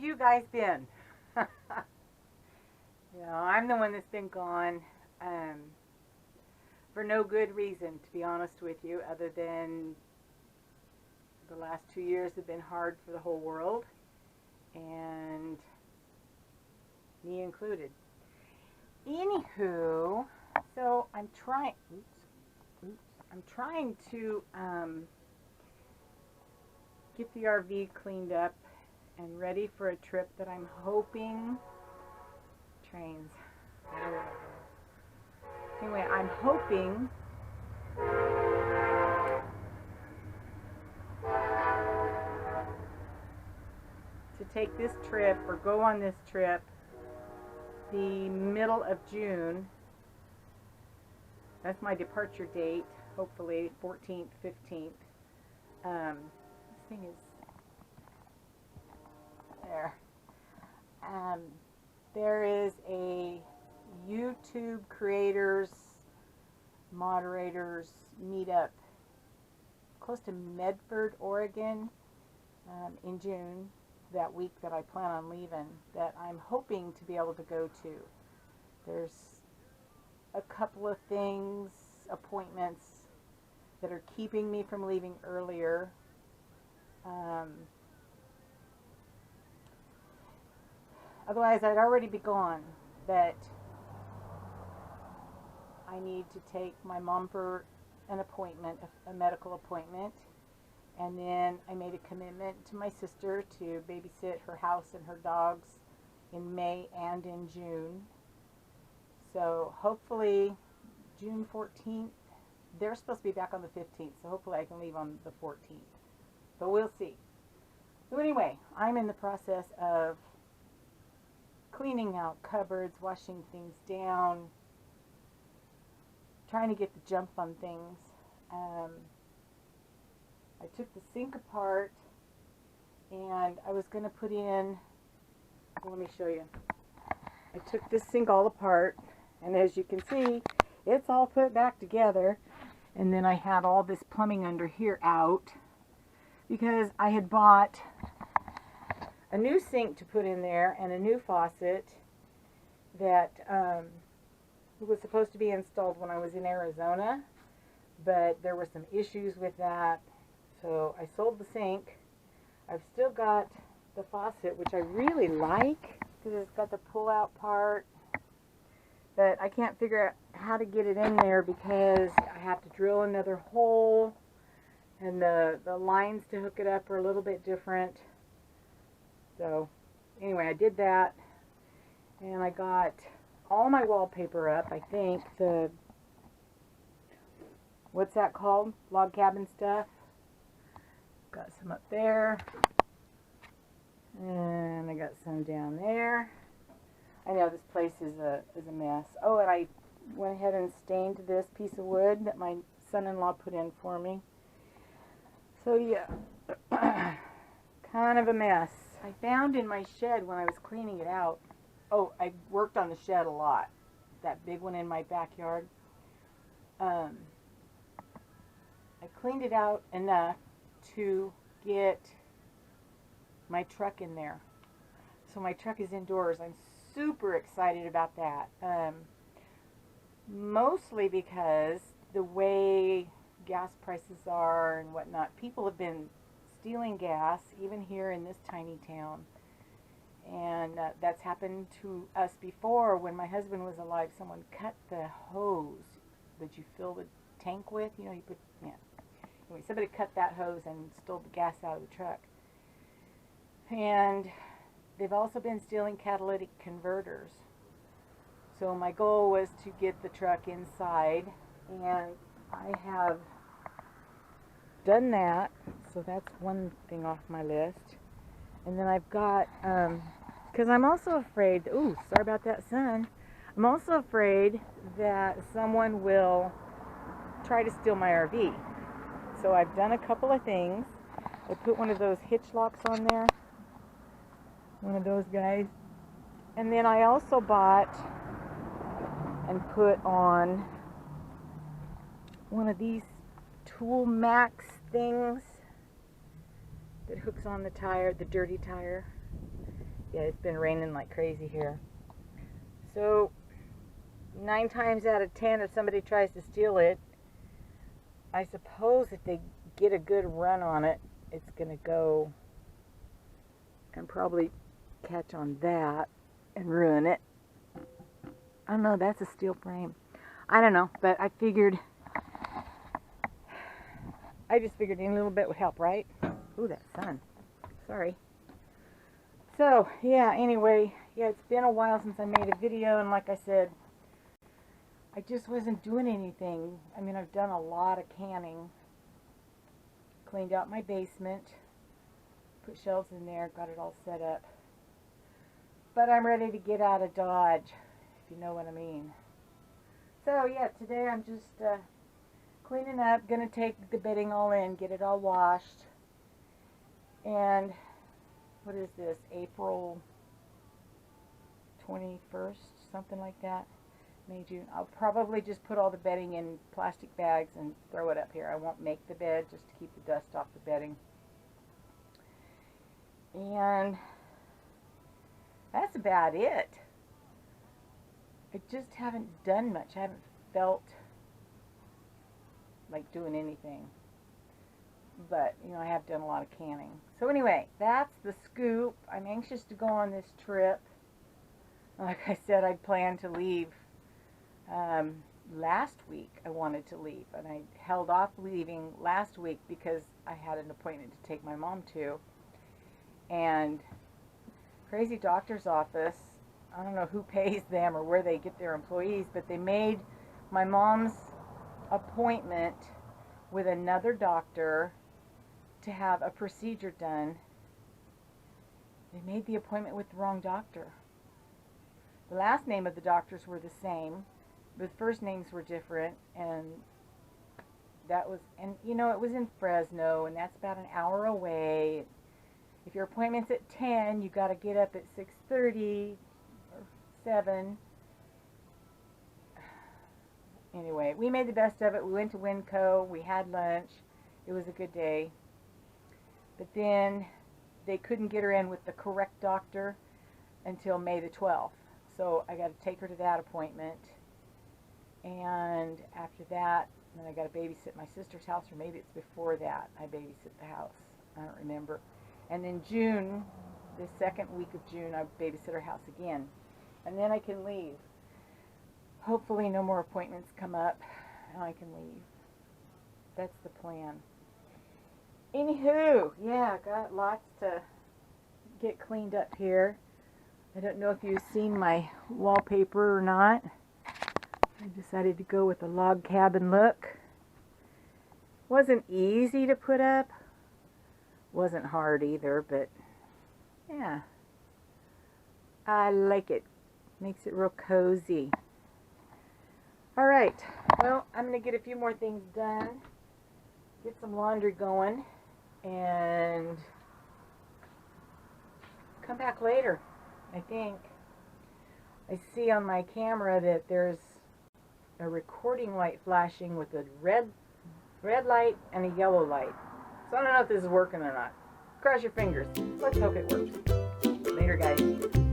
have you guys been? I'm the one that's been gone for no good reason, to be honest with you, other than the last 2 years have been hard for the whole world, and me included. Anywho, so I'm trying to get the RV cleaned up and ready for a trip that I'm hoping trains. Anyway, I'm hoping to take this trip or go on this trip the middle of June. That's my departure date, hopefully 14th, 15th. This thing is there. There is a YouTube creators, moderators meetup close to Medford, Oregon, in June, that week that I plan on leaving, that I'm hoping to be able to go to. There's a couple of things, appointments, that are keeping me from leaving earlier. Otherwise, I'd already be gone, but I need to take my mom for an appointment, a medical appointment, and then I made a commitment to my sister to babysit her house and her dogs in May and in June. So hopefully June 14th, they're supposed to be back on the 15th, so hopefully I can leave on the 14th. But we'll see. So anyway, I'm in the process of cleaning out cupboards, washing things down, trying to get the jump on things. I took the sink apart and I was going to put in, let me show you. I took this sink all apart, and as you can see, it's all put back together. And then I had all this plumbing under here out because I had bought a new sink to put in there and a new faucet that was supposed to be installed when I was in Arizona, but there were some issues with that, so I sold the sink. I've still got the faucet, which I really like because it's got the pull-out part, but I can't figure out how to get it in there because I have to drill another hole, and the lines to hook it up are a little bit different. So anyway, I did that, and I got all my wallpaper up. I think the, what's that called? Log cabin stuff. Got some up there, and I got some down there. I know this place is a mess. Oh, and I went ahead and stained this piece of wood that my son-in-law put in for me. So yeah, kind of a mess. I found in my shed when I was cleaning it out, oh, I worked on the shed a lot, that big one in my backyard. I cleaned it out enough to get my truck in there. So my truck is indoors. I'm super excited about that. Mostly because the way gas prices are and whatnot, people have been stealing gas, even here in this tiny town. And that's happened to us before. When my husband was alive, someone cut the hose that you fill the tank with. You know, you put, yeah. Anyway, somebody cut that hose and stole the gas out of the truck. And they've also been stealing catalytic converters. So my goal was to get the truck inside, and I have done that. So that's one thing off my list. And then I've got, because I'm also afraid, ooh, sorry about that, son. I'm also afraid that someone will try to steal my RV. So I've done a couple of things. I put one of those hitch locks on there. One of those guys. And then I also bought and put on one of these Tool Max things that hooks on the tire, the dirty tire. Yeah, it's been raining like crazy here. So 9 times out of 10, if somebody tries to steal it, I suppose if they get a good run on it, it's going to go and probably catch on that and ruin it. Oh no, that's a steel frame. I don't know, but I just figured any little bit would help, right? Ooh, that sun. Sorry. So, yeah, anyway, yeah, it's been a while since I made a video, and like I said, I just wasn't doing anything. I mean, I've done a lot of canning. Cleaned out my basement, put shelves in there, got it all set up. But I'm ready to get out of Dodge, if you know what I mean. So, yeah, today I'm just cleaning up, gonna take the bedding all in, get it all washed. And what is this, April 21st, something like that, May, June. I'll probably just put all the bedding in plastic bags and throw it up here. I won't make the bed just to keep the dust off the bedding. And that's about it. I just haven't done much. I haven't felt like doing anything. But, you know, I have done a lot of canning. So anyway, that's the scoop. I'm anxious to go on this trip. Like I said, I planned to leave last week. I wanted to leave, and I held off leaving last week because I had an appointment to take my mom to. And crazy doctor's office, I don't know who pays them or where they get their employees, but they made my mom's appointment with another doctor to have a procedure done. They made the appointment with the wrong doctor. The last name of the doctors were the same, but the first names were different, and you know, it was in Fresno, and that's about an hour away. If your appointment's at 10, you got to get up at 6:30 or 7. Anyway, we made the best of it. We went to Winco. We had lunch. It was a good day. But then they couldn't get her in with the correct doctor until May the 12th. So I got to take her to that appointment. And after that, then I got to babysit my sister's house, or maybe it's before that I babysit the house. I don't remember. And in June, the second week of June, I babysit her house again. And then I can leave. Hopefully no more appointments come up and I can leave. That's the plan. Anywho, yeah, got lots to get cleaned up here. I don't know if you've seen my wallpaper or not. I decided to go with a log cabin look. Wasn't easy to put up. Wasn't hard either, but yeah. I like it. Makes it real cozy. Alright, well, I'm going to get a few more things done. Get some laundry going. And come back later, I think. I see on my camera that there's a recording light flashing with a red light and a yellow light. So I don't know if this is working or not. Cross your fingers. Let's hope it works. Later, guys.